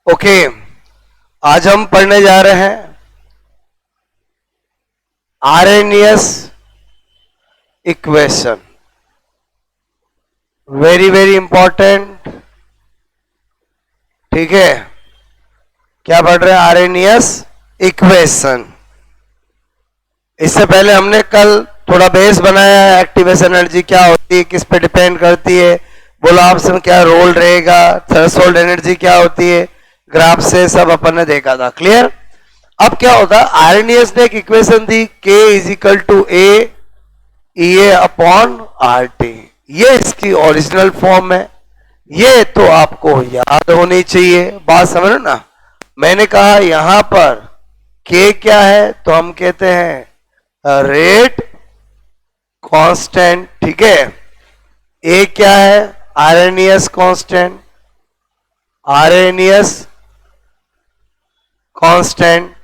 Okay, आज हम पढ़ने जा रहे हैं RNS equation. Very very important. ठीक है, क्या पढ़ रहे हैं? RNS equation. इससे पहले हमने कल थोड़ा बेस बनाया है, एक्टिवेशन एनर्जी क्या होती है, किस पे डिपेंड करती है, बोलो आपस में क्या रोल रहेगा, थ्रेशोल्ड एनर्जी क्या होती है, ग्राफ से सब अपन ने देखा था। क्लियर? अब क्या होता है, आरएनएस ने एक इक्वेशन दी, K is equal to A E upon R T. ये इसकी ओरिजिनल फॉर्म है, ये तो आपको याद होनी चाहिए। बात समझो ना, मैंने कहा यहां पर K क्या है, तो हम कहते हैं रेट कांस्टेंट। ठीक है, A क्या है? आरएनएस कांस्टेंट, आरएनएस कांस्टेंट,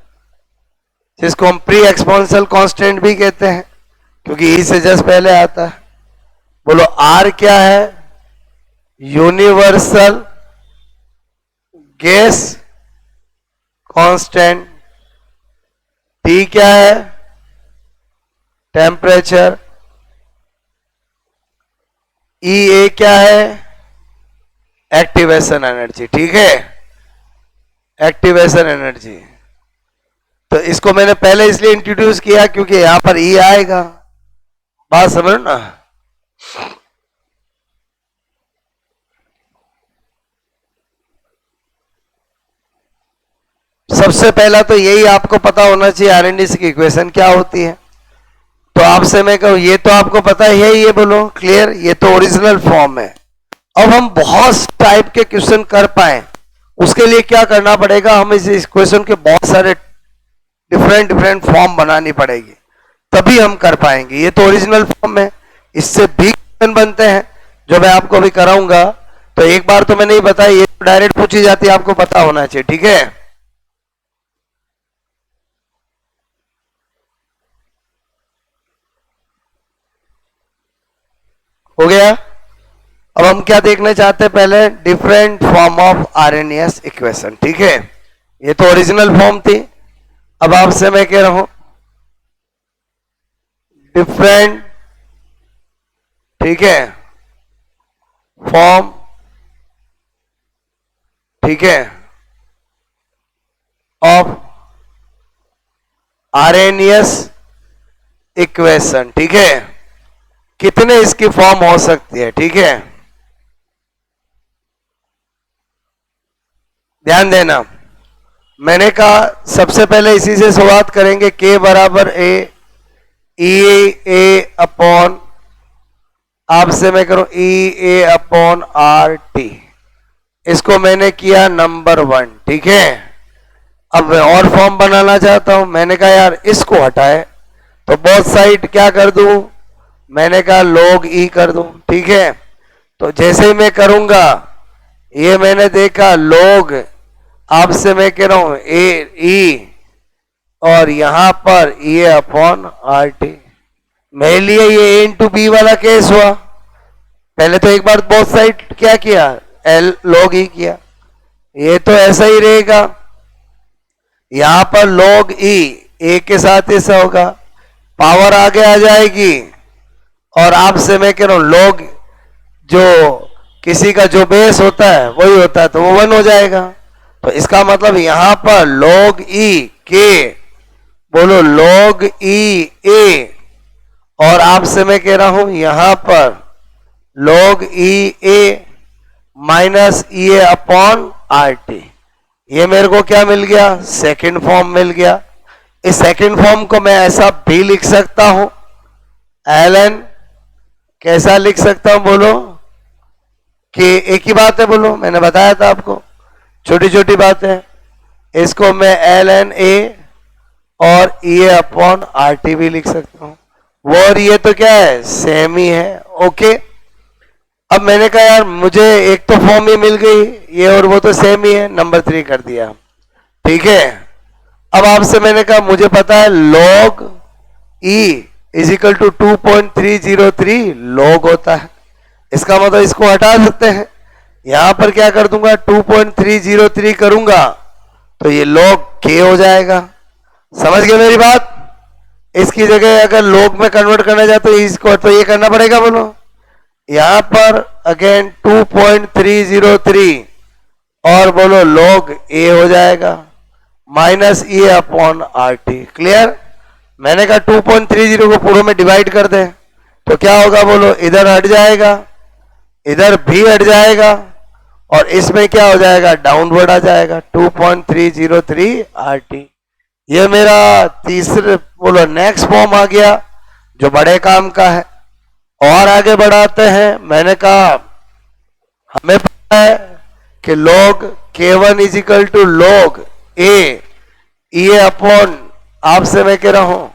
जिसको हम प्री एक्सपोनेंशियल कांस्टेंट भी कहते हैं क्योंकि ई से जस्ट पहले आता है। बोलो आर क्या है? Universal gas constant. टी क्या है? टेम्परेचर। ई ए क्या है? Activation energy. ठीक है, एक्टिवेशन एनर्जी। तो इसको मैंने पहले इसलिए इंट्रोड्यूस किया क्योंकि यहां पर ई आएगा। बात समझो ना। सबसे पहला तो यही आपको पता होना चाहिए आरएनएस की इक्वेशन क्या होती है। तो आपसे मैं कहूं ये तो आपको पता ही है, ये बोलो क्लियर, ये तो ओरिजिनल फॉर्म है। अब हम बहुत टाइप के क्वेश्चन कर पाए उसके लिए क्या करना पड़ेगा, हमें इस इक्वेशन के बहुत सारे डिफरेंट फॉर्म बनानी पड़ेगी, तभी हम कर पाएंगे। ये तो ओरिजिनल फॉर्म है, इससे भी क्वेश्चन बनते हैं जो मैं आपको अभी कराऊंगा। तो एक बार तो मैंने ही बताया, ये तो डायरेक्ट पूछी जाती है, आपको पता होना चाहिए। ठीक है, हो गया। अब हम क्या देखना चाहते हैं, पहले different form of RNS equation. ठीक है, ये तो ओरिजिनल फॉर्म थी। अब आपसे मैं कह रहा हूं डिफरेंट, ठीक है, फॉर्म, ठीक है, ऑफ आरएनएस इक्वेशन। ठीक है, कितने इसकी फॉर्म हो सकती है। ठीक है, ध्यान देना, मैंने कहा सबसे पहले इसी से शुरुआत करेंगे। K बराबर ए ए अपॉन, आपसे मैं करूं E A upon R T. इसको मैंने किया नंबर 1। ठीक है, अब मैं और फॉर्म बनाना चाहता हूं। मैंने कहा यार इसको हटाए तो बोथ साइड क्या कर दूं, मैंने कहा log E कर दूं। ठीक है, तो जैसे ही मैं करूंगा, ये मैंने देखा log, आपसे मैं कह रहा हूं ए और यहां पर E अपॉन आर टी। मेरे लिए ये ए इंटू बी वाला केस हुआ। पहले तो एक बार बोथ साइड क्या किया, एल log E किया। ये तो ऐसा ही रहेगा, यहां पर log E ए के साथ ऐसा होगा, पावर आगे आ जाएगी। और आपसे मैं कह रहा हूं log, जो किसी का जो बेस होता है वही होता है, तो वो 1 हो जाएगा। तो इसका मतलब यहां पर log E के, बोलो log E A, और आपसे मैं कह रहा हूं यहां पर log E A minus E A upon R T. ये मेरे को क्या मिल गया, सेकंड फॉर्म मिल गया। इस सेकंड फॉर्म को मैं ऐसा भी लिख सकता हूं, ln, कैसा लिख सकता हूं बोलो, कि एक ही बात है, बोलो मैंने बताया था आपको, छोटी छोटी बात है। इसको मैं ln A और E A upon R T भी लिख सकता हूं। वो और ये तो क्या है, सेम ही है। ओके, अब मैंने कहा यार मुझे एक तो फॉर्म ही मिल गई, ये और वो तो सेम ही है, नंबर 3 कर दिया। ठीक है, अब आपसे मैंने कहा मुझे पता है log E is equal to 2.303 log होता है। इसका मतलब इसको हटा सकते हैं, यहां पर क्या कर दूंगा 2.303 करूंगा तो ये log k हो जाएगा। समझ गए मेरी बात? इसकी जगह अगर log में कन्वर्ट करना चाहते तो इसको तो ये करना पड़ेगा बोलो। यहां पर अगेन 2.303 और बोलो log a हो जाएगा माइनस ए अपॉन आर टी। क्लियर? मैंने कहा 2.30 को पूरे में डिवाइड कर दें तो क्या होगा बोलो, इधर हट जाएगा, इधर भी हट जाएगा और इसमें क्या हो जाएगा, डाउनवर्ड आ जाएगा 2.303 आर टी। ये मेरा तीसरे बोलो नेक्स्ट फॉर्म आ गया जो बड़े काम का है। और आगे बढ़ाते हैं। मैंने कहा हमें पता है कि log k1 is equal to log a ये अपॉन आपसे मैं कह रहा हूं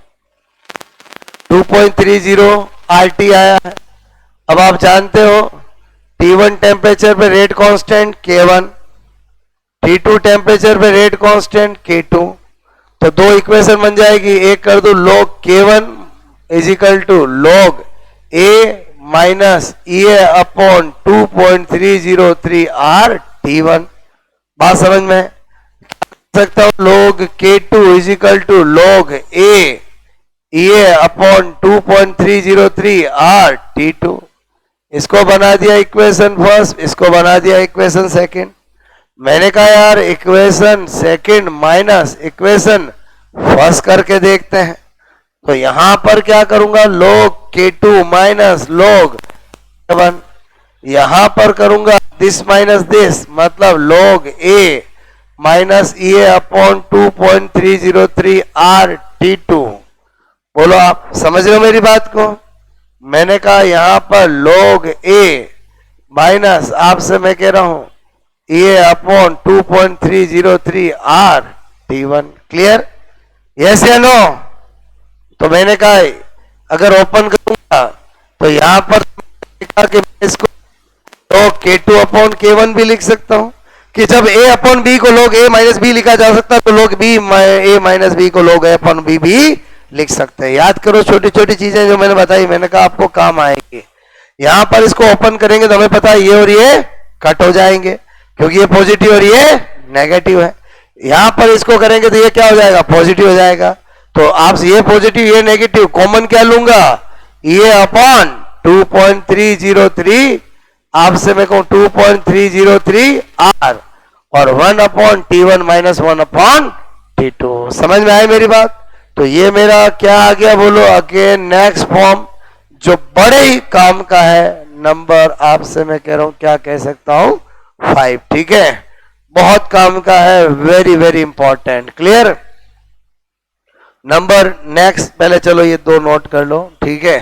2.30 RT आया है। अब आप जानते हो T1 टेम्परेचर पे rate constant K1, T2 temperature पे रेट कांस्टेंट K2। तो दो इक्वेशन बन जाएगी, एक कर दो log K1 is equal to log A minus E upon 2.303 R T1। बात समझ में सकता हूं log K2 is equal to log A ये अपॉन 2.303 R T2। इसको बना दिया इक्वेशन फर्स्ट, इसको बना दिया इक्वेशन सेकंड। मैंने कहा यार equation second minus equation first करके देखते हैं। तो यहां पर क्या करूंगा log K2 minus log K1, यहां पर करूंगा दिस माइनस दिस मतलब log A minus A upon 2.303 R T2। बोलो आप समझ रहे हो मेरी बात को? मैंने कहा यहां पर log A माइनस आपसे मैं कह रहा हूं A upon 2.303 R T1। Clear? Yes या नो? तो मैंने कहा अगर ओपन करूंगा तो यहां पर कहा कि मैं इसको तो K2 अपॉन K1 भी लिख सकता हूं कि जब A अपॉन बी को log A माइनस बी लिखा जा सकता है तो log B A minus B को log A अपॉन बी भी लिख सकते हैं। याद करो छोटी छोटी चीजें जो मैंने बताई, मैंने कहा आपको काम आएंगे। यहां पर इसको ओपन करेंगे तो हमें पता है ये और ये कट हो जाएंगे क्योंकि ये पॉजिटिव और ये नेगेटिव है। यहां पर इसको करेंगे तो ये क्या हो जाएगा, पॉजिटिव हो जाएगा। तो आप ये पॉजिटिव ये नेगेटिव कॉमन क्या लूंगा, ये अपॉन 2.303 आपसे मैं कहूं 2.303 आर और 1 upon T1 minus 1 upon T2। समझ में आई मेरी बात? तो ये मेरा क्या आ गया बोलो, अगेन नेक्स्ट फॉर्म जो बड़े ही काम का है। नंबर आपसे मैं कह रहा हूं क्या कह सकता हूं 5। ठीक है, बहुत काम का है, very very important. Clear? Number next, पहले चलो ये दो नोट कर लो। ठीक है,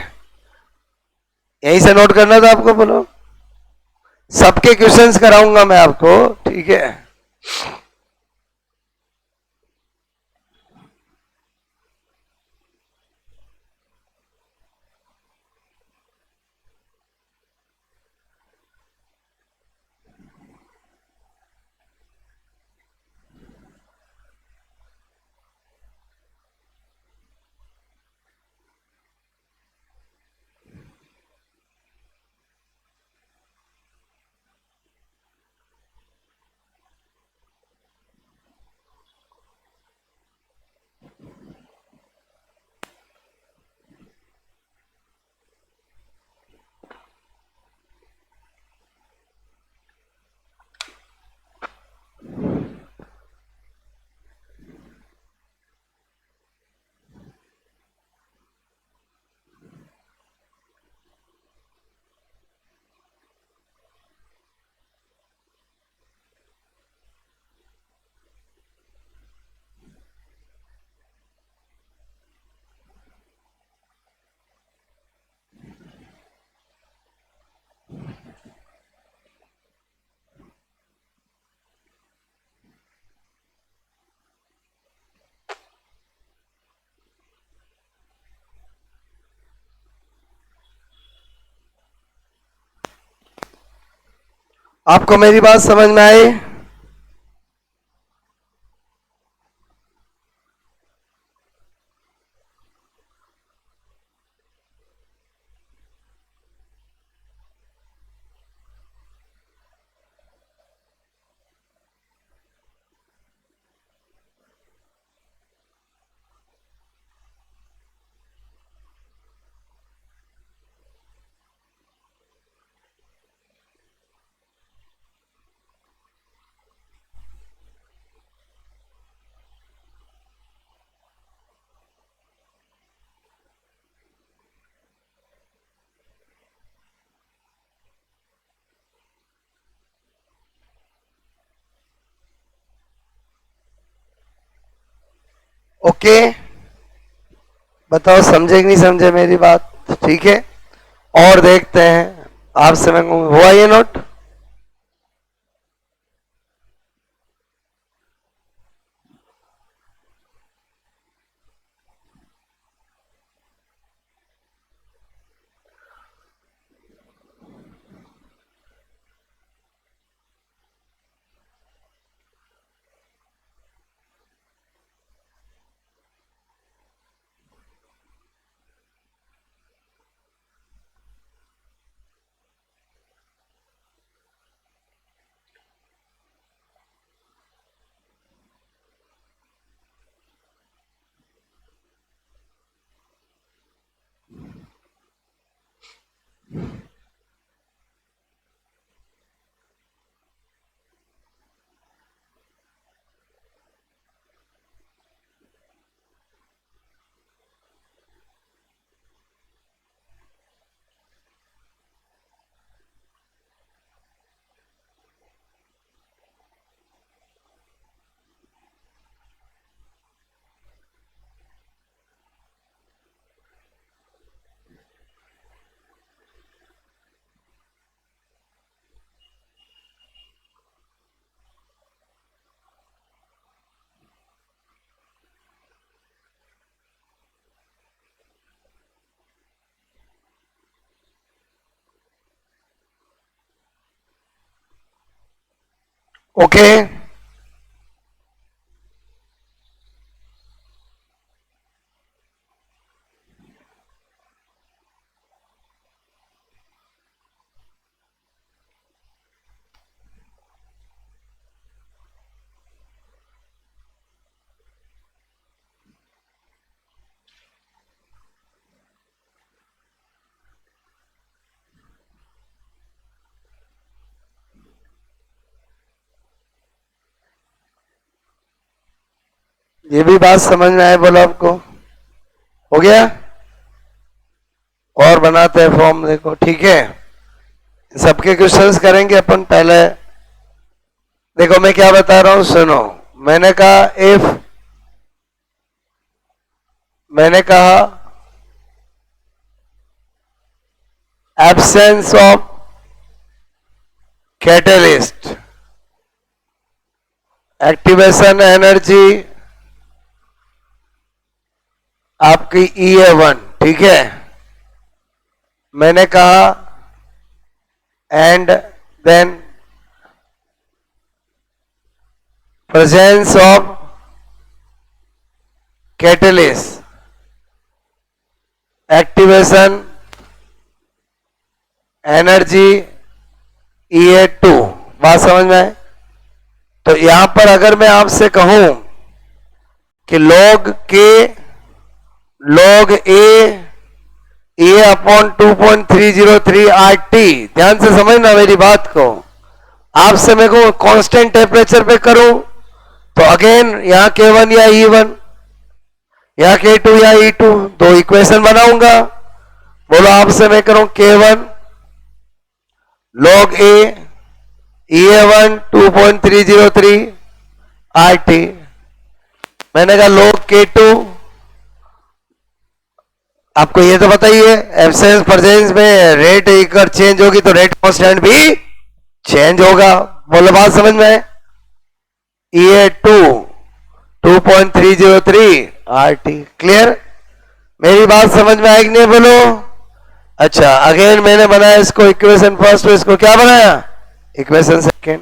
यहीं से नोट करना था आपको, बोलो सबके क्वेश्चंस कराऊंगा मैं आपको। ठीक है, आपको मेरी बात समझ में आई? ओके, बताओ समझे कि नहीं समझे मेरी बात? ठीक है, और देखते हैं आपसे मैं हुआ ये नोट? ओके, ये भी बात समझ में आए बोलो आपको? हो गया? और बनाते हैं फॉर्म, देखो ठीक है, सबके क्वेश्चंस करेंगे अपन। पहले देखो मैं क्या बता रहा हूं, सुनो। मैंने कहा इफ, मैंने कहा absence of catalyst, activation energy आपकी EA1, ठीक है। मैंने कहा and then presence of catalyst, activation energy EA2। बात समझ में आए? तो यहां पर अगर मैं आपसे कहूं कि log ए अपॉन 2.303 RT, ध्यान से समझना मेरी बात को। आपसे मैं कहूं कांस्टेंट टेम्परेचर पे करूं तो अगेन यहां K1 या E1 या K2 या E2, दो इक्वेशन बनाऊंगा। बोलो आपसे मैं करूं K1 log A EA1 2.303 RT, मैंने कहा log K2, आपको ये तो बताइए एब्सेंस प्रेजेंस में रेट अगर चेंज होगी तो रेट कांस्टेंट भी चेंज होगा। बोलो बात समझ में? EA2 2.303 RT, clear? मेरी बात समझ में आएगी नहीं बोलो? अच्छा, अगेन मैंने बनाया इसको इक्वेशन फर्स्ट, इसको क्या बनाया? Equation second.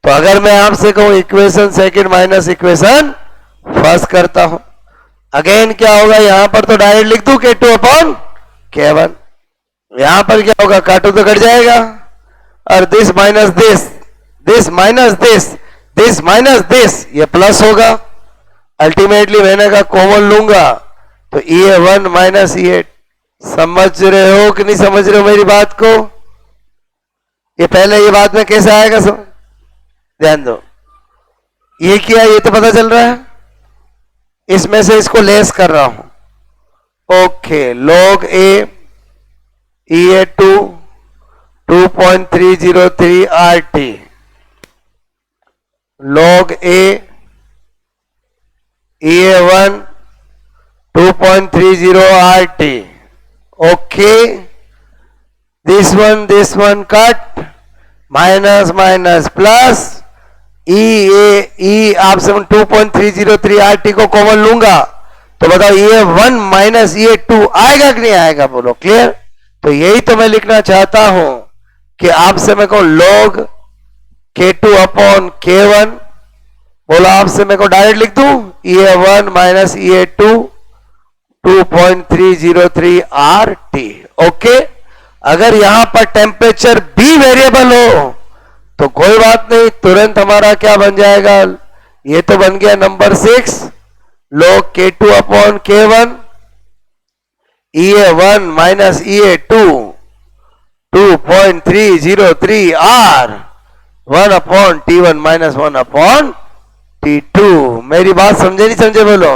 तो अगर मैं आपसे कहूं equation second minus equation first करता हूं, अगेन क्या होगा? यहां पर तो डायरेक्ट लिख दूं K2 अपॉन K1, यहां पर क्या होगा? काटू तो कट जाएगा, और this minus this, this minus this, this minus this, ये प्लस होगा। अल्टीमेटली मैंने कहा कॉमन लूंगा तो EA1 माइनस EA। समझ रहे हो कि नहीं समझ रहे हो मेरी बात को? ये पहले ये बात में कैसे आएगा समझ, ध्यान दो। ये किया, ये तो पता चल रहा है, इसमें से इसको लेस कर रहा हूं। Okay, log A EA2 2.303 RT, log A EA1 2.30 RT. Okay. This one cut. Minus minus plus. E आपसे 2.303 RT को कॉमन लूंगा तो बताओ ये 1 माइनस ये 2 आएगा कि नहीं आएगा, बोलो क्लियर। तो यही तो मैं लिखना चाहता हूं कि आपसे मैं को log K2 अपॉन K1, बोलो आपसे मैं को डायरेक्ट लिख दूं ये 1 माइनस ये 2 2.303 RT। ओके, अगर यहां पर टेम्परेचर भी वेरिएबल हो तो कोई बात नहीं, तुरंत हमारा क्या बन जाएगा, ये तो बन गया number 6 log K2 upon K1 EA1 minus EA2 2.303 R 1 upon T1 minus 1 upon T2। मेरी बात समझे नहीं समझे, बोलो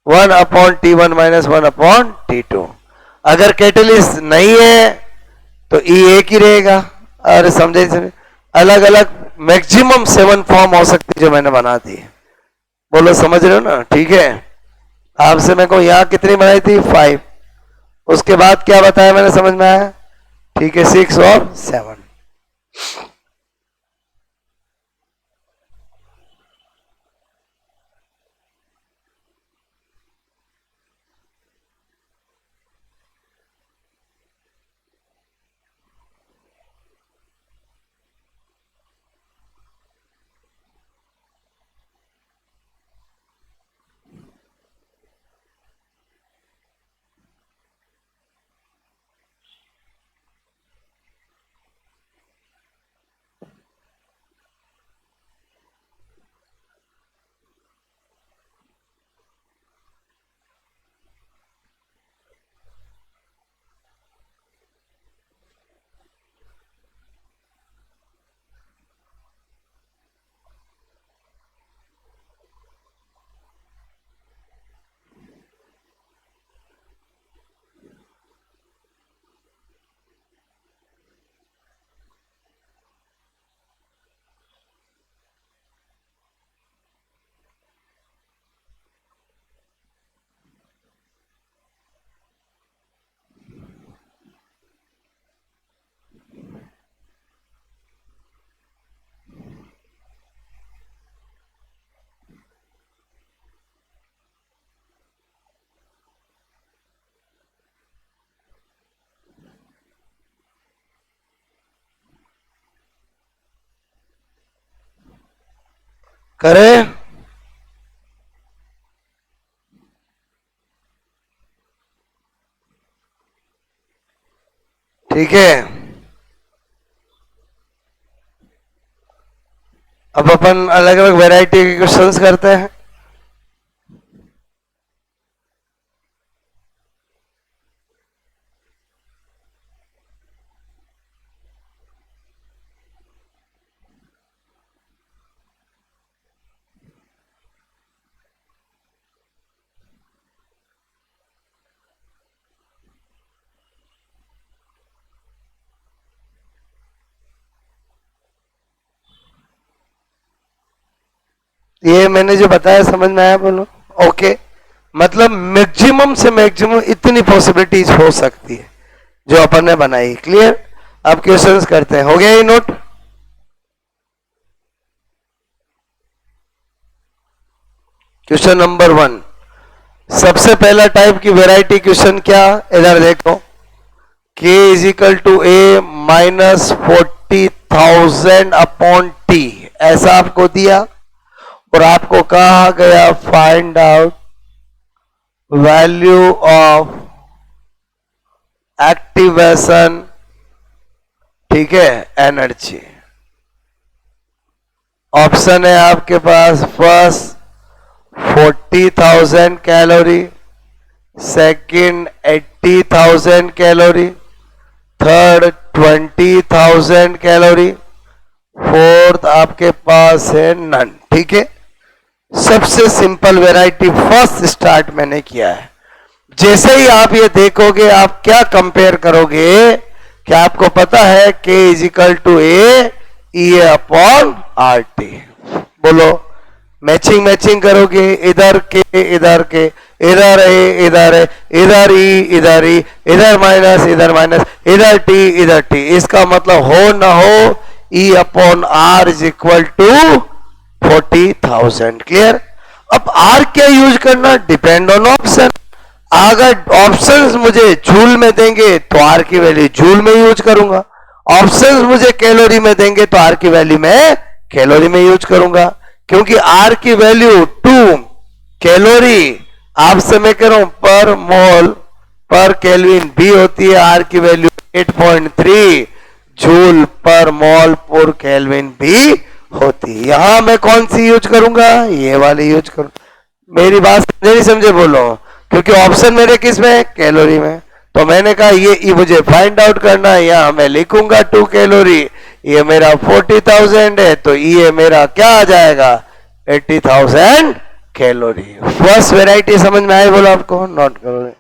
1 upon T1 minus 1 upon T2। अगर कैटलिस्ट नहीं है तो E एक ही रहेगा। अरे समझे समझे, अलग अलग मैक्सिमम 7 फॉर्म हो सकती जो मैंने बना दी, बोलो समझ रहे हो ना। ठीक है, आपसे मेरे को यहाँ कितनी बनाई थी 5, उसके बाद क्या बताया मैंने, समझ में आया। ठीक है, 6 और 7। करें, ठीक है। अब अपन अलग अलग वैरायटी के क्वेश्चंस करते हैं। ये मैंने जो बताया समझ में आया, बोलो ओके। मतलब मैक्सिमम से मैक्सिमम इतनी पॉसिबिलिटीज हो सकती है जो अपन ने बनाई। क्लियर, अब क्वेश्चंस करते हैं। हो गया ये नोट। क्वेश्चन नंबर 1, सबसे पहला टाइप की वैरायटी क्वेश्चन क्या, इधर देखो। K is equal to A minus 40,000 upon T, ऐसा आपको दिया और आपको कहा गया find out value of activation, ठीक है, एनर्जी। ऑप्शन है आपके पास, first 40,000 calorie, second 80,000 calorie, third 20,000 calorie, fourth आपके पास है नन। ठीक है, सबसे सिंपल वैरायटी फर्स्ट स्टार्ट मैंने किया है। जैसे ही आप ये देखोगे आप क्या कंपेयर करोगे, क्या आपको पता है K is equal to A E upon R T. बोलो मैचिंग मैचिंग करोगे, इधर के इधर के, इधर ए इधर है, इधर ई इधर ई, इधर माइनस, इधर टी इधर टी, इसका मतलब हो ना हो E upon R is equal to 40,000। Clear? अब आर क्या यूज करना, डिपेंड ऑन ऑप्शन। अगर ऑप्शंस मुझे जूल में देंगे तो आर की वैल्यू जूल में यूज करूंगा, ऑप्शंस मुझे कैलोरी में देंगे तो आर की वैल्यू मैं कैलोरी में यूज करूंगा, क्योंकि आर की वैल्यू 2 कैलोरी आपसे मैं कह रहा हूं पर मोल पर केल्विन भी होती है, आर की वैल्यू 8.3 जूल पर मोल पर केल्विन भी होती है। यहां मैं कौन सी यूज करूंगा, ये वाली यूज करूं। मेरी बात समझे नहीं समझे बोलो, क्योंकि ऑप्शन मेरे किस में, कैलोरी में। तो मैंने कहा ये मुझे फाइंड आउट करना है, यहां मैं लिखूंगा 2 कैलोरी, ये मेरा 40,000 है, तो ये मेरा क्या आ जाएगा 80,000 कैलोरी। फर्स्ट वेराइटी समझ में आई बोलो आपको, नोट करो।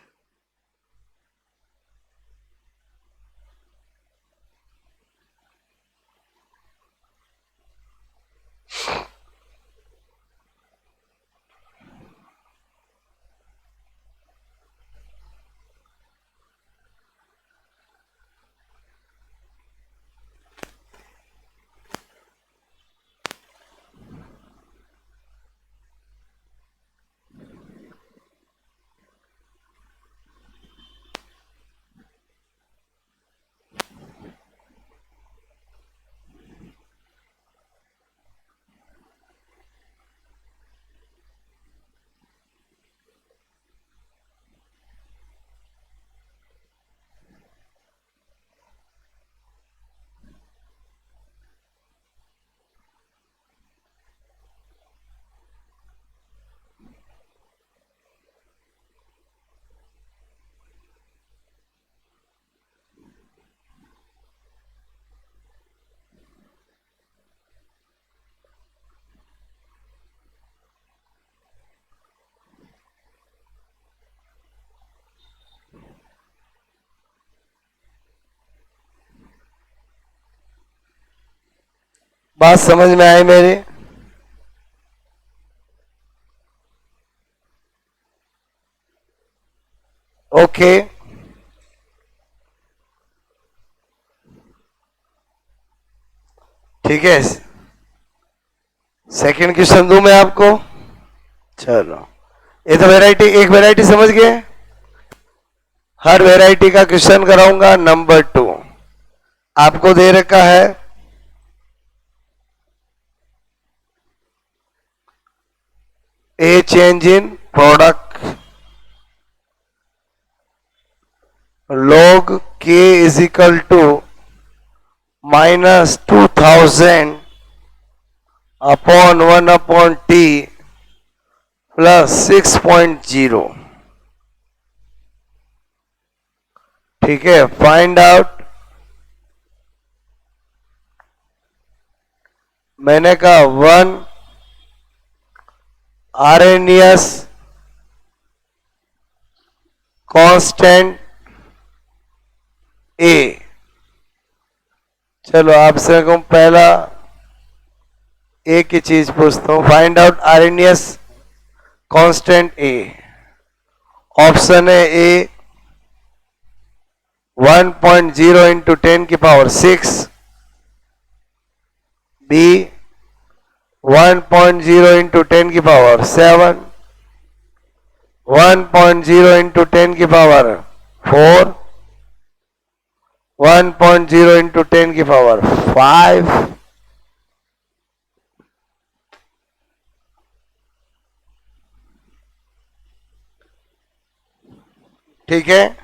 बात समझ में आई मेरी? ओके, ठीक है। सेकंड क्वेश्चन दूं मैं आपको, चलो। ये तो वैरायटी, एक वैरायटी समझ गए, हर वैरायटी का क्वेश्चन कराऊंगा। नंबर 2 आपको दे रखा है ए change in product log k is equal to minus 2000 upon 1 upon t plus 6.0। ठीक है, फाइंड आउट। मैंने कहा 1 आरएनएस कांस्टेंट ए। चलो आपसे कहूं पहला ए की चीज पूछता हूं, फाइंड आउट आरएनएस कांस्टेंट ए। ऑप्शन है ए 1.0 इंटू 10 की पावर 6, बी 1.0 इंटू 10 की पावर 7, 1.0 इंटू 10 की पावर 4, 1.0 इंटू 10 की पावर 5, ठीक है।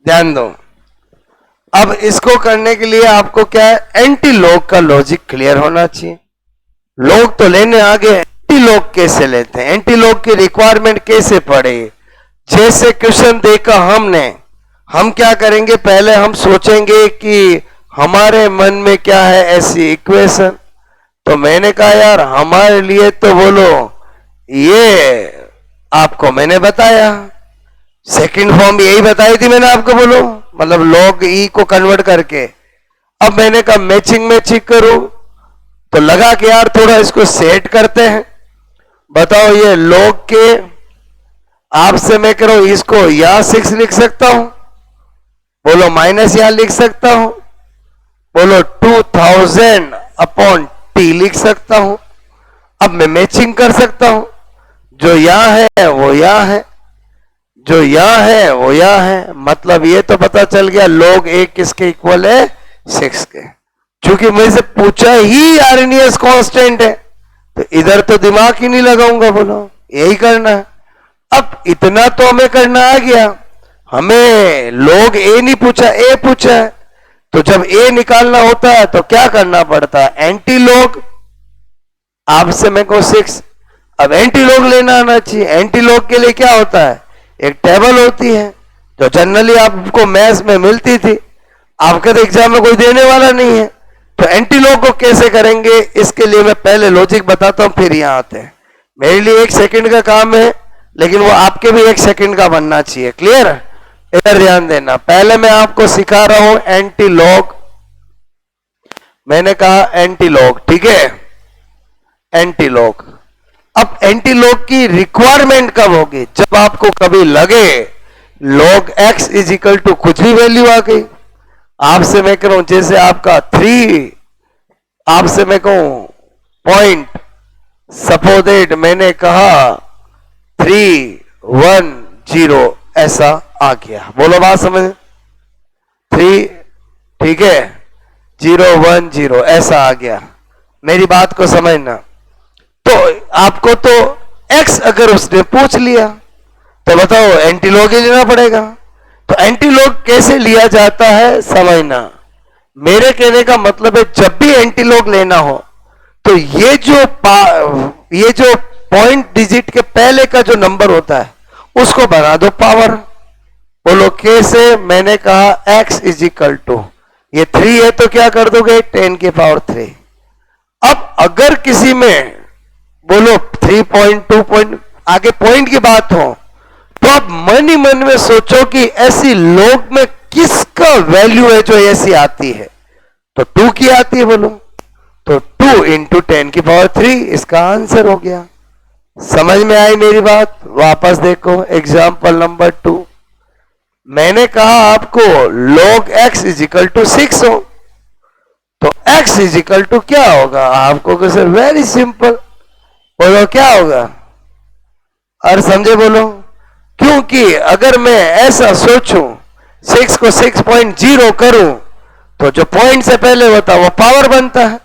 ध्यान दो, अब इसको करने के लिए आपको क्या है, एंटी लॉग का लॉजिक क्लियर होना चाहिए। लॉग तो लेने आगे, एंटी लॉग कैसे लेते हैं, एंटी लॉग की रिक्वायरमेंट कैसे पड़े। जैसे क्वेश्चन देखा हमने, हम क्या करेंगे, पहले हम सोचेंगे कि हमारे मन में क्या है ऐसी इक्वेशन, तो मैंने कहा यार हमारे लिए तो बोलो ये आपको मैंने बताया, सेकंड फॉर्म यही बताई थी मैंने आपको, बोलो मतलब log e को कन्वर्ट करके। अब मैंने कहा मैचिंग में चेक करूं, तो लगा कि यार थोड़ा इसको सेट करते हैं। बताओ ये log के आपसे मैं करूं इसको या 6 लिख सकता हूं, बोलो माइनस यहां लिख सकता हूं, बोलो 2000 अपॉन टी लिख सकता हूं। अब मैं मैचिंग कर सकता हूं, जो यहां है वो यहां है, जो यहां है वो यहां है। मतलब ये तो पता चल गया log a किसके इक्वल है 6 के, क्योंकि मुझे से पूछा ही आरएनएस कांस्टेंट है, तो इधर तो दिमाग ही नहीं लगाऊंगा, बोलो यही करना है। अब इतना तो हमें करना आ गया, हमें log a नहीं पूछा, a पूछा है। तो जब a निकालना होता है तो क्या करना पड़ता है, एंटी लॉग। आपसे मैं को 6, अब एंटी लॉग लेना आना चाहिए। एंटी लॉग के लिए क्या होता है, एक टेबल होती है जो जनरली आपको मैथ्स में मिलती थी, आपके तो एग्जाम में कोई देने वाला नहीं है। तो एंटी लॉग को कैसे करेंगे, इसके लिए मैं पहले लॉजिक बताता हूं, फिर यहां आते हैं। मेरे लिए 1 सेकंड का काम है, लेकिन वो आपके भी 1 सेकंड का बनना चाहिए। क्लियर, इधर ध्यान देना। पहले मैं आपको सिखा रहा हूं एंटी लॉग। मैंने कहा एंटी लॉग, ठीक है, एंटी लॉग। अब एंटी लॉग की रिक्वायरमेंट कब होगी, जब आपको कभी लगे log x is equal to कुछ भी वैल्यू आ गई। आपसे मैं कह रहा हूं जैसे आपका 3, आपसे मैं कहूं पॉइंट, सपोजेड मैंने कहा 310 ऐसा आ गया, बोलो बात समझ, 3 ठीक है 010 ऐसा आ गया, मेरी बात को समझना। तो आपको तो x अगर उसने पूछ लिया तो बताओ एंटी लॉग ही लेना पड़ेगा। तो एंटी लॉग कैसे लिया जाता है समझना। मेरे कहने का मतलब है जब भी एंटी लॉग लेना हो तो ये जो पॉइंट डिजिट के पहले का जो नंबर होता है उसको बना दो पावर। बोलो कैसे, मैंने कहा x इज इक्वल टू, ये 3 है तो क्या कर दोगे 10 की पावर 3। अब अगर किसी में बोलो 3.2 आगे पॉइंट की बात हो तो आप मन ही मन में सोचो कि ऐसी log में किसका वैल्यू है जो ऐसी आती है, तो 2 की आती है, बोलो तो 2 इंटू 10 की पावर 3 इसका आंसर हो गया। समझ में आई मेरी बात। वापस देखो एग्जाम्पल नंबर 2। मैंने कहा आपको log x is equal to 6 हो, तो x इज इक्वल टू क्या होगा, आपको कैसे, वेरी सिंपल, बोलो क्या होगा, और समझे बोलो। क्योंकि अगर मैं ऐसा सोचूं 6 को 6.0 करूं तो जो पॉइंट से पहले होता वो पावर बनता है,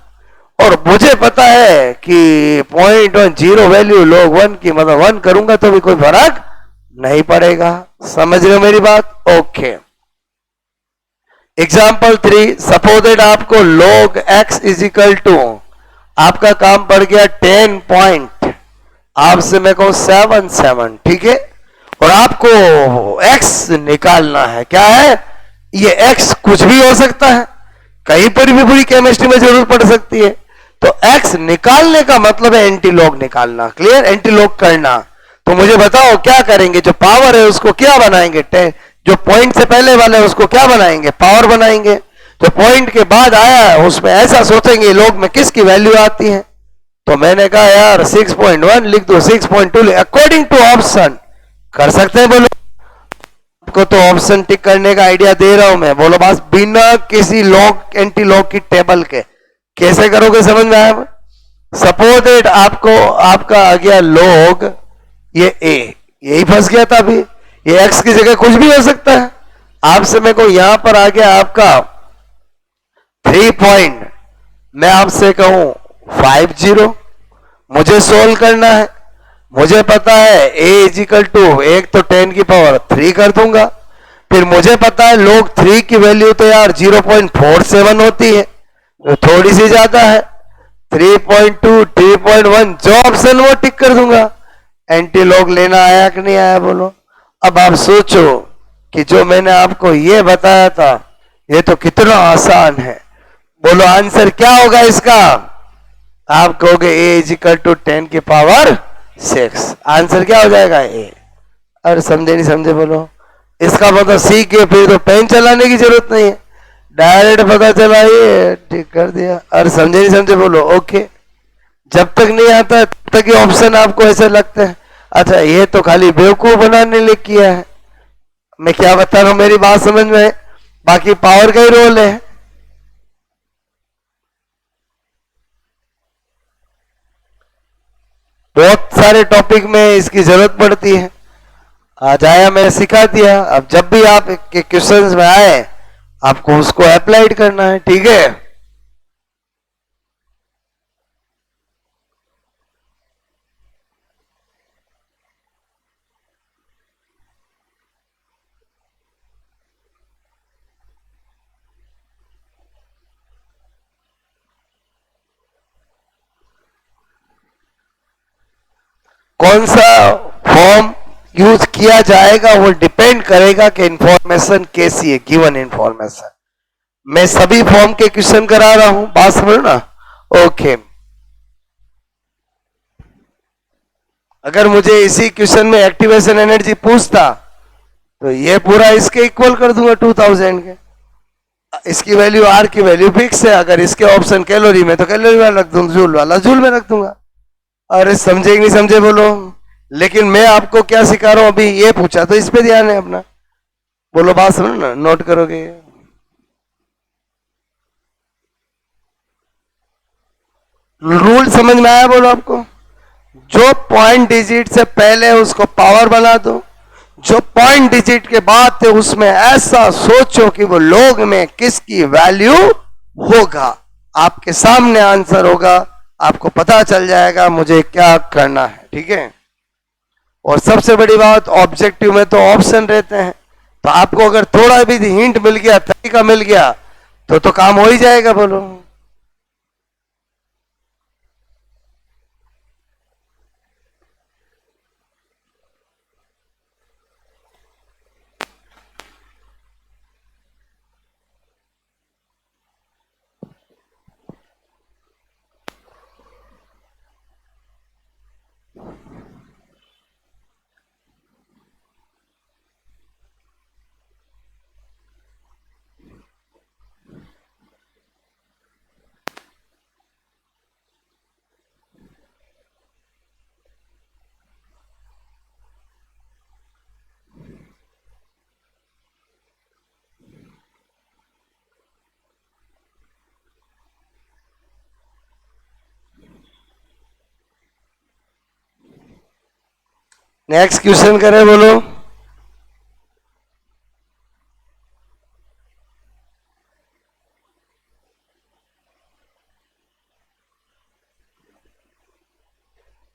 और मुझे पता है कि 0.10 वैल्यू log 1 की, मतलब 1 करूंगा तो भी कोई फर्क नहीं पड़ेगा। समझ रहे हो मेरी बात, ओके। एग्जाम्पल 3, सपोजेड आपको log x is equal to, आपका काम पड़ गया 10 पॉइंट, आपसे मैं कहूं 77, ठीक है, और आपको x निकालना है। क्या है ये, x कुछ भी हो सकता है, कहीं पर भी पूरी केमिस्ट्री में जरूरत पड़ सकती है। तो x निकालने का मतलब है एंटी लॉग निकालना। क्लियर, एंटी लॉग करना। तो मुझे बताओ क्या करेंगे, जो पावर है उसको क्या बनाएंगे, जो पॉइंट से पहले वाले है उसको क्या बनाएंगे, पावर बनाएंगे। जो पॉइंट के बाद आया है उसमें ऐसा सोचेंगे लॉग में किसकी वैल्यू आती है। तो मैंने कहा यार 6.1 लिख दो, 6.2 अकॉर्डिंग टू ऑप्शन कर सकते हैं। बोलो, आपको तो ऑप्शन टिक करने का आइडिया दे रहा हूं मैं, बोलो बस बिना किसी लॉग एंटी लॉग की टेबल के कैसे करोगे, समझ में आया। सपोज दैट आपको आपका आ गया log ये a, यही फंस गया था अभी, ये x की जगह कुछ भी हो सकता है। आपसे मेरे को यहां पर आ गया आपका 3 पॉइंट, मैं आपसे कहूं 50, मुझे सोल्व करना है। मुझे पता है a इज इक्वल टू, एक तो 10 की पावर 3 कर दूंगा, फिर मुझे पता है log 3 की वैल्यू तो यार 0.47 होती है, तो थोड़ी सी ज्यादा है, 3.2, 3.1 जो ऑप्शन वो टिक कर दूंगा। एंटी लॉग लेना आया कि नहीं आया, बोलो। अब आप सोचो कि जो मैंने आपको ये बताया था ये तो कितना आसान है, बोलो आंसर क्या होगा इसका, आप कहोगे a इज इक्वल टू 10 की पावर 6, आंसर क्या हो जाएगा a। अरे समझे नहीं समझे बोलो। इसका मतलब सीख के फिर तो पेन चलाने की जरूरत नहीं है, डायरेक्ट पता चला ये ठीक कर दिया। अरे समझे नहीं समझे बोलो। ओके, जब तक नहीं आता तब तक ये ऑप्शन आपको ऐसे लगते हैं अच्छा ये तो खाली बेवकूफ बनाने लिए किया है। मैं क्या बता रहा हूं, मेरी बात समझ में है? बाकी पावर का ही रोल है। बहुत सारे टॉपिक में इसकी जरूरत पड़ती है। आज आया मैंने सिखा दिया, अब जब भी आप के क्वेश्चंस में आए आपको उसको अप्लाइड करना है, ठीक है। कौन सा फॉर्म यूज किया जाएगा वो डिपेंड करेगा कि इंफॉर्मेशन कैसी है, गिवन इंफॉर्मेशन। मैं सभी फॉर्म के क्वेश्चन करा रहा हूं, बात समझ ना। ओके, अगर मुझे इसी क्वेश्चन में एक्टिवेशन एनर्जी पूछता तो ये पूरा इसके इक्वल कर दूंगा 2000 के। इसकी वैल्यू आर की वैल्यू फिक्स है, अगर इसके ऑप्शन कैलोरी में तो कैलोरी वाला रख दूंगा, जूल वाला जूल में रख दूंगा। अरे समझे कि नहीं समझे बोलो। लेकिन मैं आपको क्या सिखा रहा हूं, अभी ये पूछा तो इस पे ध्यान है अपना। बोलो बात सुनो ना, नोट करोगे। रूल समझ में आया बोलो आपको। जो पॉइंट डिजिट से पहले है उसको पावर बना दो, जो पॉइंट डिजिट के बाद थे उसमें ऐसा सोचो कि वो लोग में किसकी वैल्यू होगा। आपके सामने आंसर होगा, आपको पता चल जाएगा मुझे क्या करना है, ठीक है। और सबसे बड़ी बात, ऑब्जेक्टिव में तो ऑप्शन रहते हैं, तो आपको अगर थोड़ा भी हिंट मिल गया, तरीका मिल गया तो काम हो ही जाएगा बोलो। नेक्स्ट क्वेश्चन करें बोलो।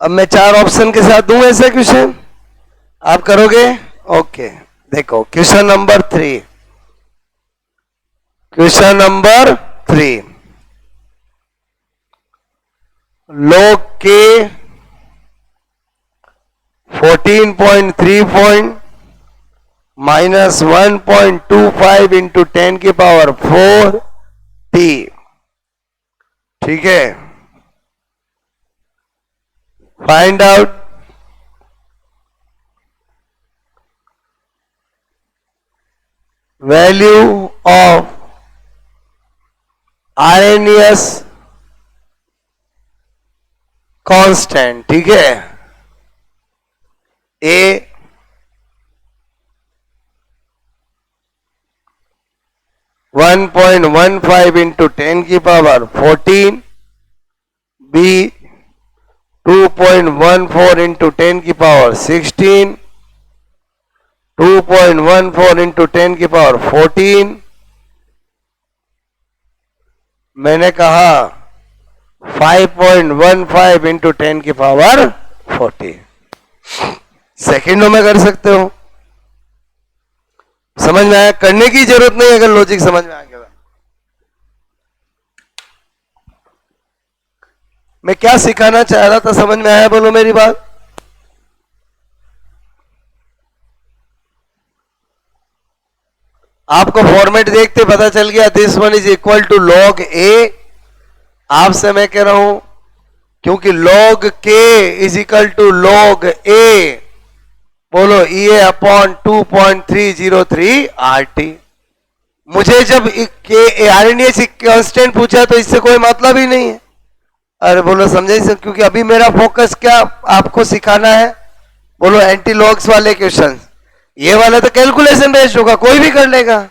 अब मैं 4 ऑप्शन के साथ दूं ऐसे क्वेश्चन, आप करोगे। ओके, देखो क्वेश्चन नंबर 3। क्वेश्चन नंबर 3, लोग के 14.3 पॉइंट माइनस 1.25 इंटू 10 की पावर 4 टी, ठीक है। Find out value of RNS constant, ठीक है। ए 1.15 इंटू 10 की पावर 14, बी 2.14 इंटू 10 की पावर 16, 2.14 इंटू 10 की पावर 14, मैंने कहा 5.15 इंटू 10 की पावर 40। सेकेंडों में कर सकते हो। समझ में आया? करने की जरूरत नहीं अगर लॉजिक समझ में आ गया। मैं क्या सिखाना चाह रहा था समझ में आया बोलो मेरी बात। आपको फॉर्मेट देखते पता चल गया, this one is equal to log A. आपसे मैं कह रहा हूं क्योंकि log k is equal to log a, बोलो E A upon 2.303 R T. मुझे जब के आरएनएस कांस्टेंट पूछा तो इससे कोई मतलब ही नहीं है। अरे बोलो समझे सर, क्योंकि अभी मेरा फोकस क्या आपको सिखाना है, बोलो एंटी लॉग्स वाले क्वेश्चन। ये वाला तो कैलकुलेशन बेस्ड होगा, कोई भी कर लेगा।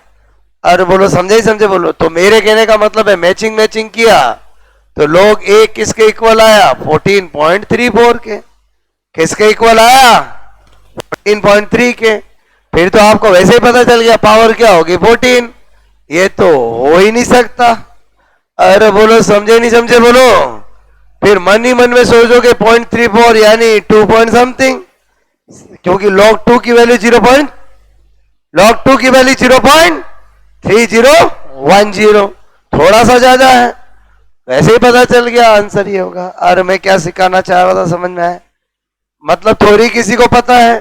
अरे बोलो समझे ही समझे, बोलो तो मेरे कहने का मतलब है मैचिंग मैचिंग किया तो log a किसके इक्वल आया 14.34 के, किसके इक्वल आया 14.3 के। फिर तो आपको वैसे ही पता चल गया पावर क्या होगी 14, ये तो हो ही नहीं सकता। अरे बोलो समझे नहीं समझे बोलो, फिर मन ही मन में सोचोगे 0.34 यानी 2 पॉइंट समथिंग, क्योंकि log 2 की वैल्यू 0.3010, थोड़ा सा ज्यादा है, वैसे ही पता चल गया आंसर ये होगा। अरे मैं क्या सिखाना चाह रहा था समझ में आया, मतलब थोड़ी किसी को पता है,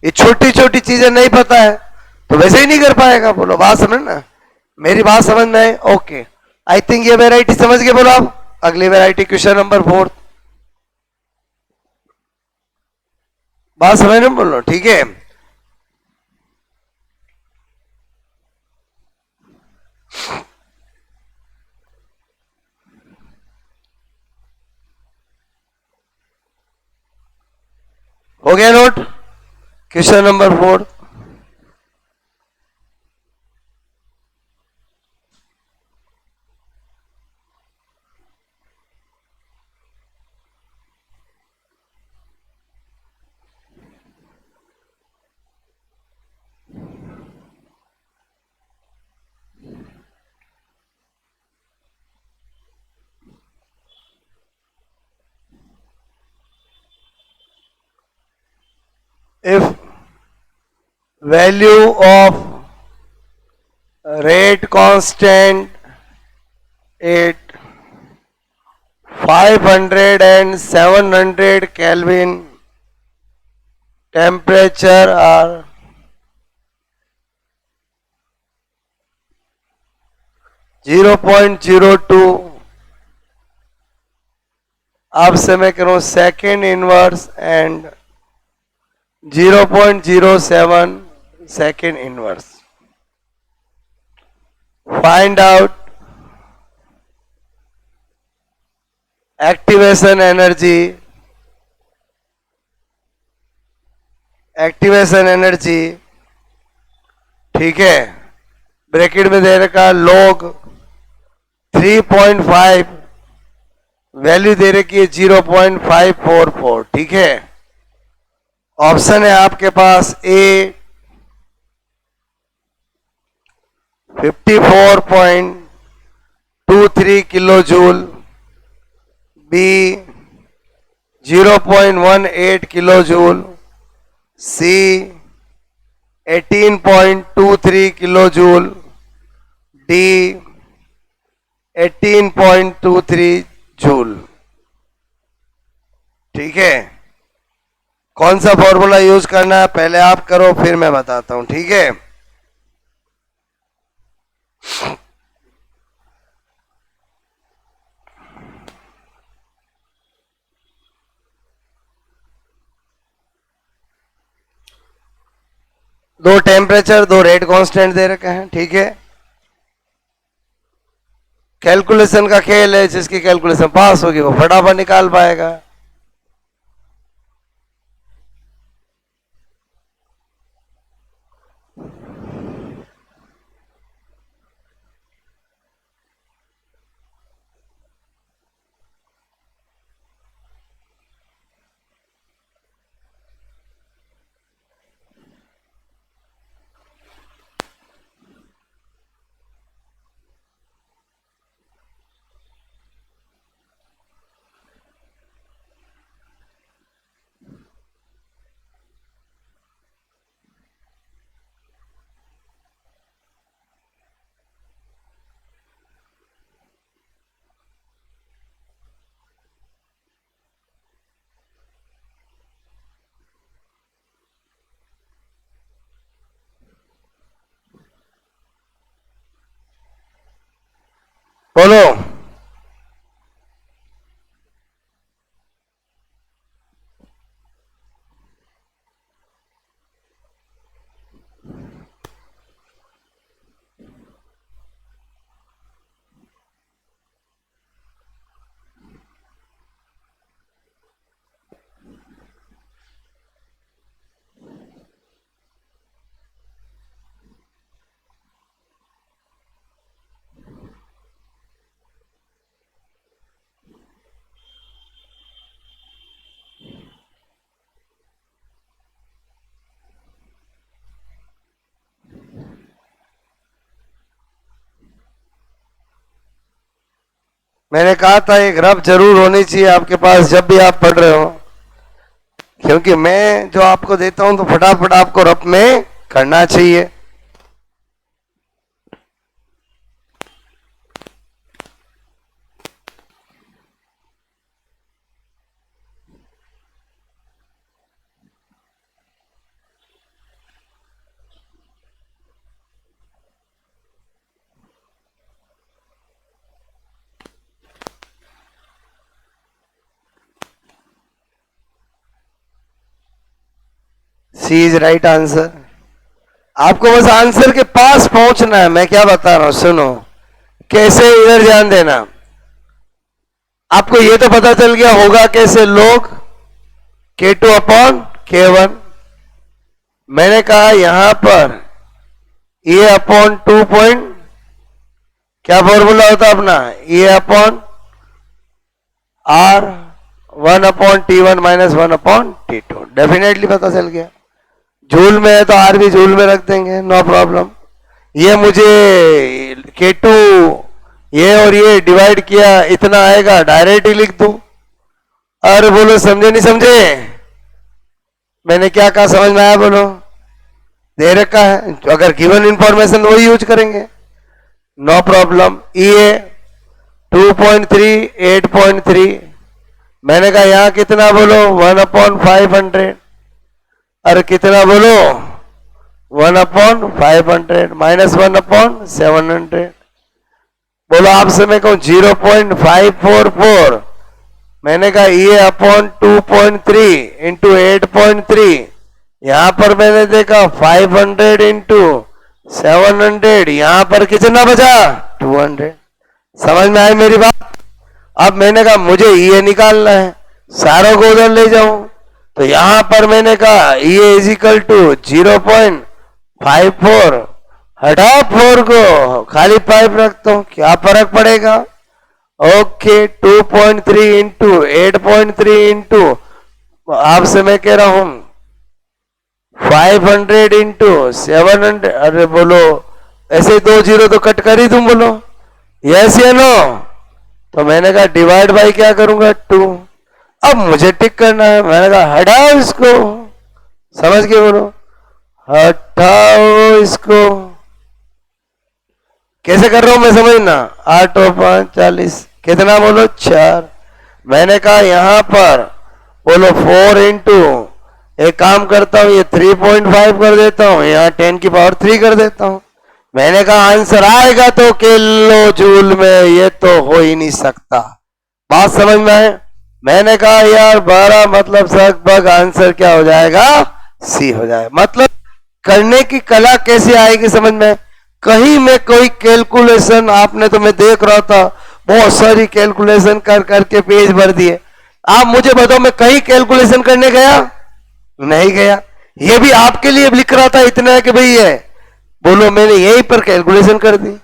ये छोटी छोटी चीजें नहीं पता है तो वैसे ही नहीं कर पाएगा। बोलो बात समझ ना, मेरी बात समझ में आए? ओके, आई थिंक ये वेराइटी समझ गए। बोलो आप अगली वेराइटी क्वेश्चन नंबर 4, बात समझ में बोलो, ठीक है। हो गया note question number 4। if value of rate constant at 500 and 700 Kelvin temperature are 0.02, अब से मैं करूं second inverse and 0.07 second inverse. Find out activation energy, ठीक है, ब्रैकेट में दे रखा log 3.5, वैल्यू दे रखी है 0.544, ठीक है। ऑप्शन है आपके पास A 54.23 kilo joule, B 0.18 kilo joule, C 18.23 kilo joule, D 18.23 joule, ठीक है। कौन सा फॉर्मूला यूज करना है पहले आप करो, फिर मैं बताता हूं, ठीक है। दो टेम्परेचर, दो रेट कांस्टेंट दे रखे हैं, ठीक है। कैलकुलेशन का खेल है, जिसकी कैलकुलेशन पास होगी वो फटाफट निकाल पाएगा। बोलो मैंने कहा था एक रफ जरूर होनी चाहिए आपके पास जब भी आप पढ़ रहे हो, क्योंकि मैं जो आपको देता हूं तो फटाफट आपको रफ में करना चाहिए। सी इज राइट आंसर। आपको बस आंसर के पास पहुंचना है। मैं क्या बता रहा हूं सुनो, कैसे इधर ध्यान देना। आपको ये तो पता चल गया होगा कैसे लोग K2 अपॉन K1। मैंने कहा यहां पर ए अपॉन 2 पॉइंट, क्या फॉर्मूला होता अपना, A upon R 1 upon T1 minus 1 upon T2। Definitely पता चल गया। जूल में है तो आर भी जूल में रख देंगे, नो प्रॉब्लम। ये मुझे K2 ये और ये डिवाइड किया इतना आएगा, डायरेक्ट ही लिख दूं। अरे बोलो समझे नहीं समझे, मैंने क्या कहा समझ में आया बोलो। दे रखा है, अगर गिवन इंफॉर्मेशन वही यूज करेंगे, नो प्रॉब्लम। ये 2.3 8.3, मैंने कहा यहां कितना बोलो 1 अपॉन 500। अरे कितना बोलो 1 अपॉन 500 माइनस 1 अपॉन 700। बोलो आपसे मैं कहूं 0.544, मैंने कहा ये अपॉन 2.3 इंटू 8.3, यहां पर मैंने देखा 500 इंटू 700, यहां पर कितना बचा 200। समझ में आई मेरी बात। अब मैंने कहा मुझे ये निकालना है, सारों को उधर ले जाऊं, तो यहां पर मैंने कहा ये इज इक्वल टू 0.54, हटाओ 4 को, खाली 5 रखता हूं, क्या फर्क पड़ेगा। ओके 2.3 इंटू 8.3 इंटू, आपसे मैं कह रहा हूं 500 इंटू 700। अरे बोलो ऐसे 2 0 तो कट कर ही दूं, बोलो यस या नो। तो मैंने कहा डिवाइड बाई क्या करूंगा 2। अब मुझे टिक करना है, मैंने कहा हटाओ इसको, समझ के बोलो हटाओ इसको। कैसे कर रहा हूं मैं समझना, 8 और 5 40, कितना बोलो 4। मैंने कहा यहां पर बोलो 4 इंटू, एक काम करता हूं ये 3.5 कर देता हूं, यहां 10 की पावर 3 कर देता हूं। मैंने कहा आंसर आएगा तो किलो जूल में, ये तो हो ही नहीं सकता। बात समझ में आए। मैंने कहा यार 12 मतलब लगभग आंसर क्या हो जाएगा, सी हो जाएगा। मतलब करने की कला कैसे आएगी समझ में। कहीं में कोई कैलकुलेशन, आपने तो मैं देख रहा था बहुत सारी कैलकुलेशन कर करके पेज भर दिए। आप मुझे बताओ मैं कहीं कैलकुलेशन करने गया, नहीं गया। ये भी आपके लिए लिख रहा था इतना कि भाई है, बोलो मैंने यहीं पर कैलकुलेशन कर दी।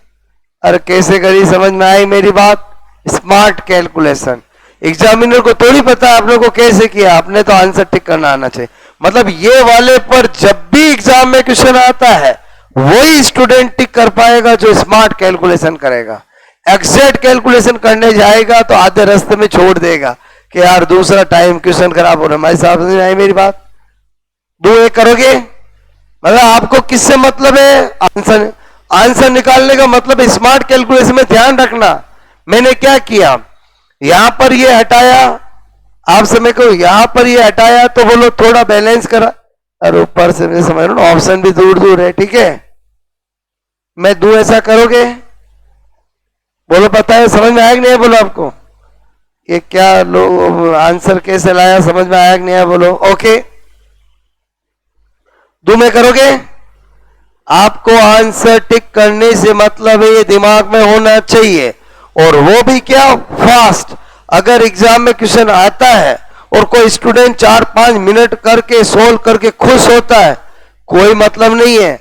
अरे कैसे करी, समझ में आई मेरी बात। स्मार्ट कैलकुलेशन, एग्जामिनर को थोड़ी पता आप लोगों को कैसे किया, आपने तो आंसर टिक करना आना चाहिए। मतलब ये वाले पर जब भी एग्जाम में क्वेश्चन आता है वही स्टूडेंट टिक कर पाएगा जो स्मार्ट कैलकुलेशन करेगा। एग्जैक्ट कैलकुलेशन करने जाएगा तो आधे रास्ते में छोड़ देगा कि यार दूसरा टाइम क्वेश्चन खराब हो रहा है। हमारे साहब समझ आई मेरी बात। 2-1 करोगे, मतलब आपको किससे मतलब है, आंसर निकालने का मतलब स्मार्ट कैलकुलेशन में ध्यान रखना। मैंने क्या किया, यहां पर ये हटाया, आपसे मैं कहूं यहां पर ये हटाया तो बोलो थोड़ा बैलेंस करा। और ऊपर से मैं समझ रहा हूं ऑप्शन भी दूर दूर है, ठीक है। मैं दूं ऐसा करोगे, बोलो पता है समझ में आया कि नहीं है, बोलो आपको ये क्या लोग आंसर कैसे लाया, समझ में आया कि नहीं है, बोलो ओके। दो में करोगे, आपको आंसर टिक करने से मतलब है ये दिमाग में होना चाहिए, और वो भी क्या फास्ट। अगर एग्जाम में क्वेश्चन आता है और कोई स्टूडेंट 4-5 मिनट करके सोल्व करके खुश होता है, कोई मतलब नहीं है।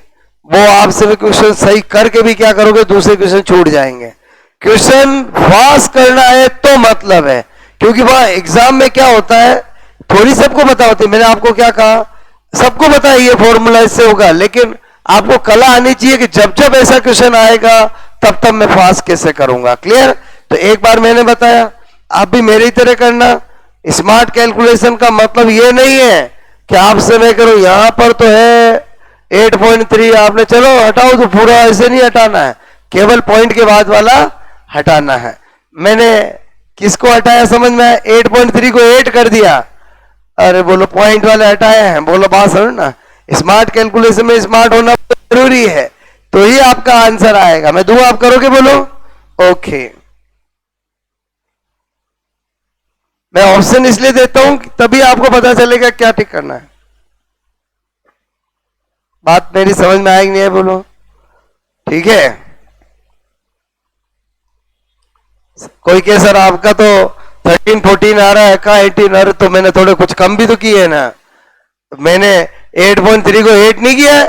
वो आपसे भी क्वेश्चन सही करके भी क्या करोगे, दूसरे क्वेश्चन छूट जाएंगे। क्वेश्चन फास्ट करना है तो मतलब है, क्योंकि वहां एग्जाम में क्या होता है थोड़ी सबको पता होती है। मैंने आपको क्या कहा, सबको पता है ये फॉर्मूला इससे होगा, लेकिन आपको कला आनी चाहिए कि जब जब ऐसा क्वेश्चन आएगा तब तब मैं फास्ट कैसे करूंगा। क्लियर। तो एक बार मैंने बताया, आप भी मेरी तरह करना। स्मार्ट कैलकुलेशन का मतलब ये नहीं है कि आपसे मैं करूं यहां पर तो है 8.3, आपने चलो हटाओ, तो पूरा ऐसे नहीं हटाना है, केवल पॉइंट के बाद वाला हटाना है। मैंने किसको हटाया समझ में आया? 8.3 को 8 कर दिया, अरे बोलो पॉइंट वाले हटाए हैं, बोलो बात समझ ना। स्मार्ट कैलकुलेशन में स्मार्ट होना जरूरी है, तो ही आपका आंसर आएगा। मैं दूं, आप करोगे? बोलो ओके। मैं ऑप्शन इसलिए देता हूं तभी आपको पता चलेगा क्या टिक करना है। बात मेरी समझ में आएगी नहीं है? बोलो ठीक है। कोई कहे सर आपका तो 13-14 आ रहा है, का 18 आ रहा, तो मैंने थोड़े कुछ कम भी तो किए ना। मैंने 8.3 को 8 नहीं किया,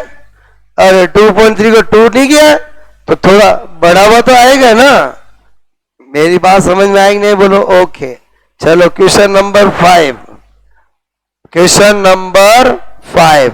और 2.3 को 2 नहीं किया, तो थोड़ा बड़ा हुआ तो आएगा ना। मेरी बात समझ में आएगी नहीं? बोलो ओके। चलो क्वेश्चन नंबर 5। Question number 5।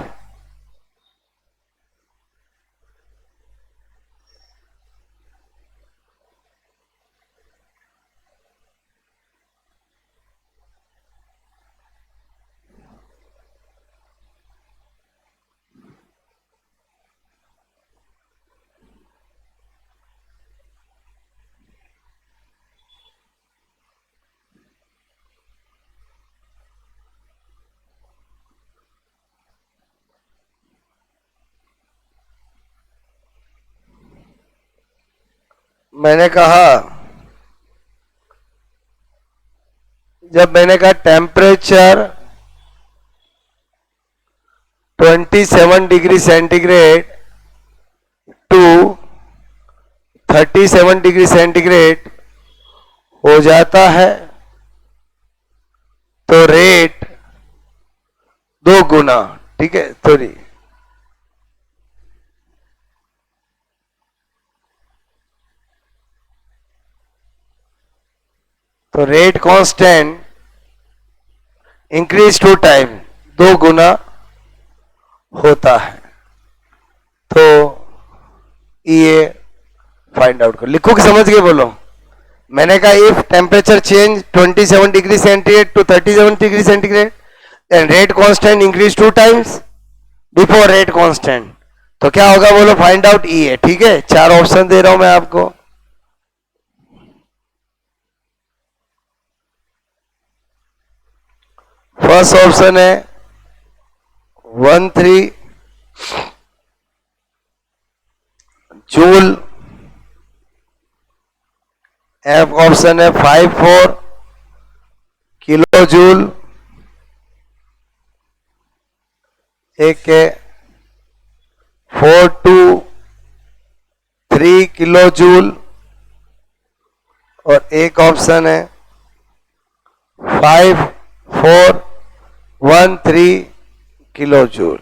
मैंने कहा, जब मैंने कहा temperature 27 degree centigrade to 37 degree centigrade हो जाता है, तो रेट 2 गुना, ठीक है, सॉरी, तो rate constant increase to time 2 गुना होता है। तो ये फाइंड आउट करो। लिखो कि समझ के बोलो। मैंने कहा if temperature change 27 degree centigrade to 37 degree centigrade and rate constant increase 2 times before rate constant, तो क्या होगा? बोलो फाइंड आउट ई है। ठीक है, 4 ऑप्शन दे रहा हूं मैं आपको। फर्स्ट ऑप्शन है 13 जूल। एफ ऑप्शन है 54 किलो जूल। एक है 423 किलो जूल, और एक ऑप्शन है 5413 किलो जूल।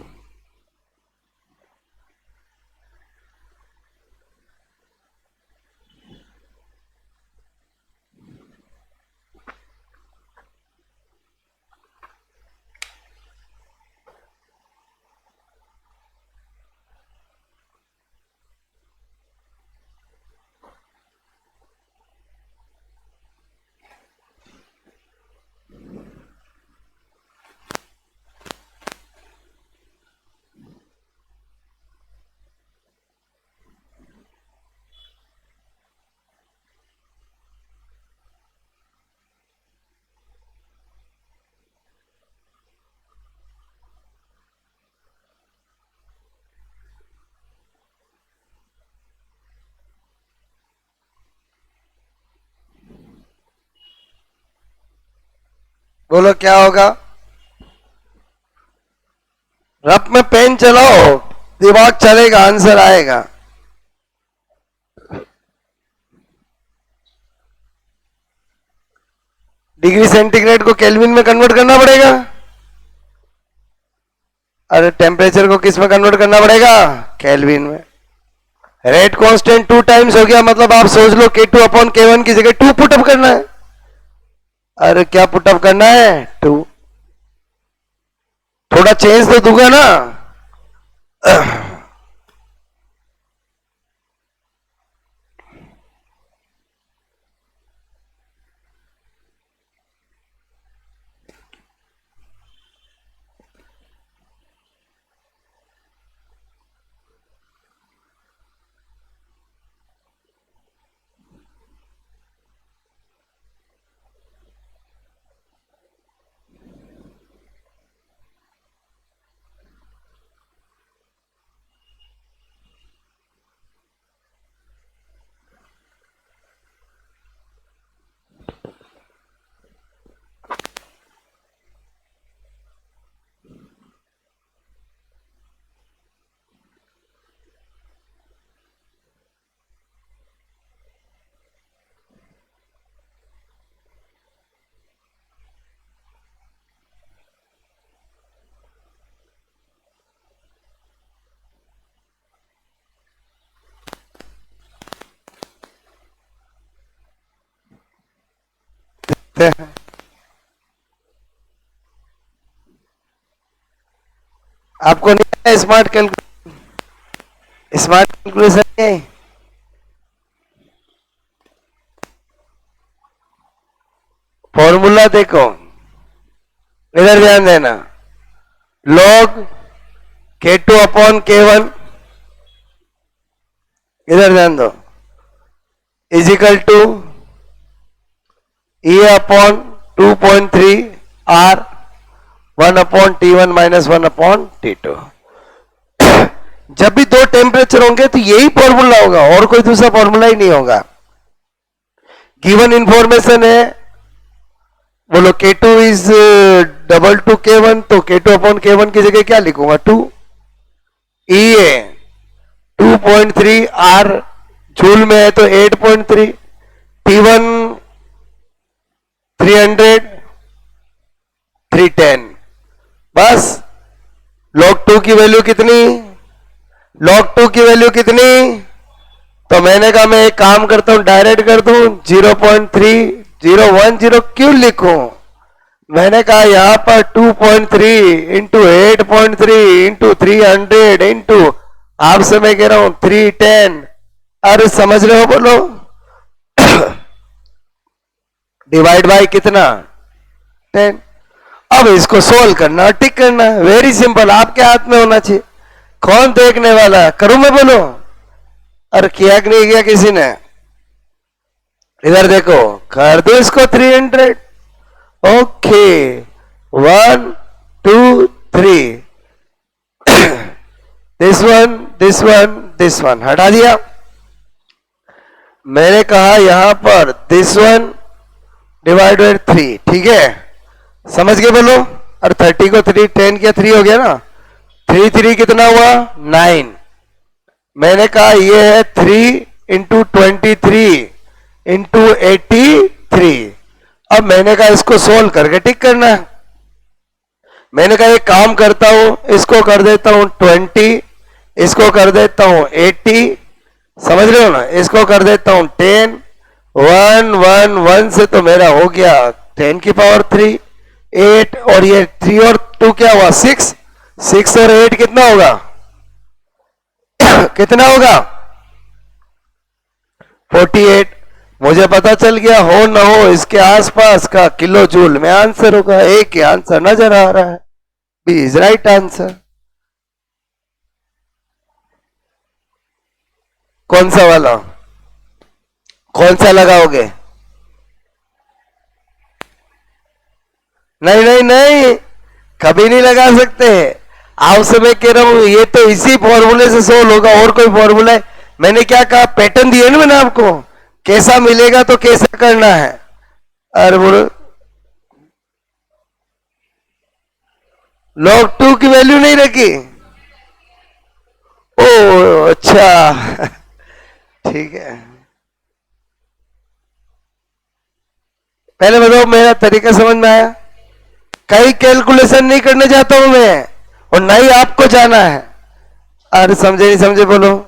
बोलो क्या होगा? रफ में पेन चलाओ, दिमाग चलेगा, आंसर आएगा। डिग्री सेंटीग्रेड को केल्विन में कन्वर्ट करना पड़ेगा। अरे टेम्परेचर को किस में कन्वर्ट करना पड़ेगा? केल्विन में। रेट कांस्टेंट 2 टाइम्स हो गया, मतलब आप सोच लो K2/K1 की जगह 2 पुटअप करना है। अरे क्या पुटअप करना है? 2। थोड़ा चेंज तो दूंगा ना। सकते हैं। आपको नहीं है स्मार्ट कैलकुलेशन नहीं? फॉर्मूला देखो, इधर ध्यान देना। log K2 अपॉन K1, इधर ध्यान दो, is equal to E upon 2.3 R 1 upon T1 minus 1 upon T2। जब भी दो टेम्परेचर होंगे तो यही फॉर्मूला होगा, और कोई दूसरा फॉर्मूला ही नहीं होगा। गिवन इंफॉर्मेशन है, बोलो K2 is double two K1, तो K2 अपॉन K1 की जगह क्या लिखूंगा? 2। E है 2.3 R जूल में है तो 8.3, T1 300 310। बस log 2 की वैल्यू कितनी? log 2 की वैल्यू कितनी? तो मैंने कहा मैं एक काम करता हूं, डायरेक्ट कर दूं, 0.3010 क्यों लिखूं? मैंने कहा यहां पर 2.3 इंटू 8.3 इंटू 300 इंटू, आपसे मैं कह रहा हूं 310। अरे समझ रहे हो? बोलो डिवाइड बाय कितना? 10। अब इसको सोल्व करना, टिक करना, वेरी सिंपल, आपके हाथ में होना चाहिए। कौन देखने वाला है? करूं मैं? बोलो। अरे किया कि नहीं किया किसी ने? इधर देखो, कर दो इसको 300। Okay 1 2 3, this one this one this one हटा दिया। मैंने कहा यहां पर दिस वन डिवाइडेड 3, ठीक है? समझ गए? बोलो। और 30 को 3 10 किया 3 हो गया ना, 3 3 कितना हुआ? 9। मैंने कहा ये है 3 इंटू 23 इंटू 83। अब मैंने कहा इसको सोल्व करके टिक करना है। मैंने कहा एक काम करता हूं, इसको कर देता हूं 20, इसको कर देता हूं 80, समझ रहे हो ना? इसको कर देता हूं 10, 1 1 1 से तो मेरा हो गया 10 की पावर 3, 8, और ये 3 और 2 क्या हुआ? 6, 6 और 8 कितना होगा? कितना होगा? 48। मुझे पता चल गया, हो ना हो इसके आसपास का किलो जूल में आंसर होगा। एक ही आंसर नजर आ रहा है, बी इज राइट आंसर। कौन सा वाला? कौन सा लगाओगे? नहीं नहीं नहीं, कभी नहीं लगा सकते। आपसे मैं कह रहा हूं ये तो इसी फॉर्मूले से सोल्व होगा, और कोई फॉर्मूला है? मैंने क्या कहा? पैटर्न दिया ना मैंने आपको, कैसा मिलेगा तो कैसा करना है। अरे बोलो, log 2 की वैल्यू नहीं रखी? ओ अच्छा ठीक है। पहले बताओ मेरा तरीका समझ में आया? कई कैलकुलेशन नहीं करने जाता हूं मैं, और ना ही आपको जाना है। अरे समझे नहीं समझे? बोलो।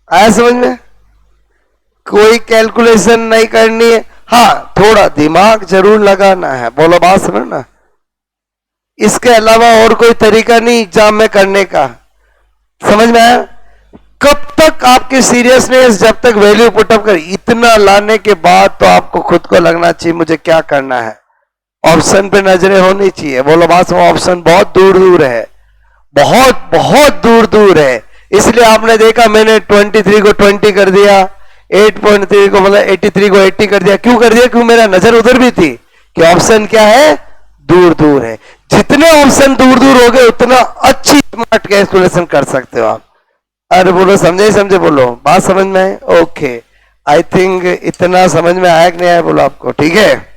आया समझ में? कोई कैलकुलेशन नहीं करनी है, हाँ थोड़ा दिमाग जरूर लगाना है। बोलो बात समझना। इसके अलावा और कोई तरीका नहीं एग्जाम में करने का। समझ में आया? कब तक आपकी सीरियसनेस, जब तक वैल्यू पुटअप कर, इतना लाने के बाद तो आपको खुद को लगना चाहिए मुझे क्या करना है। ऑप्शन पे नजरें होनी चाहिए। बोलो बात समझो। ऑप्शन बहुत दूर दूर है, बहुत बहुत दूर दूर है। इसलिए आपने देखा मैंने 23 को 20 कर दिया, 8.3 को मतलब 83 को 80 कर दिया। क्यों कर दिया? क्यों मेरा नजर उधर भी थी कि ऑप्शन क्या है? दूर दूर है। जितने ऑप्शन दूर दूर हो गए उतना अच्छी स्मार्ट कैलकुलेशन कर सकते हो आप। अरे बोलो समझे ही समझे? बोलो बात समझ में आए? ओके, आई थिंक इतना समझ में आया कि नहीं आया? बोलो आपको ठीक है।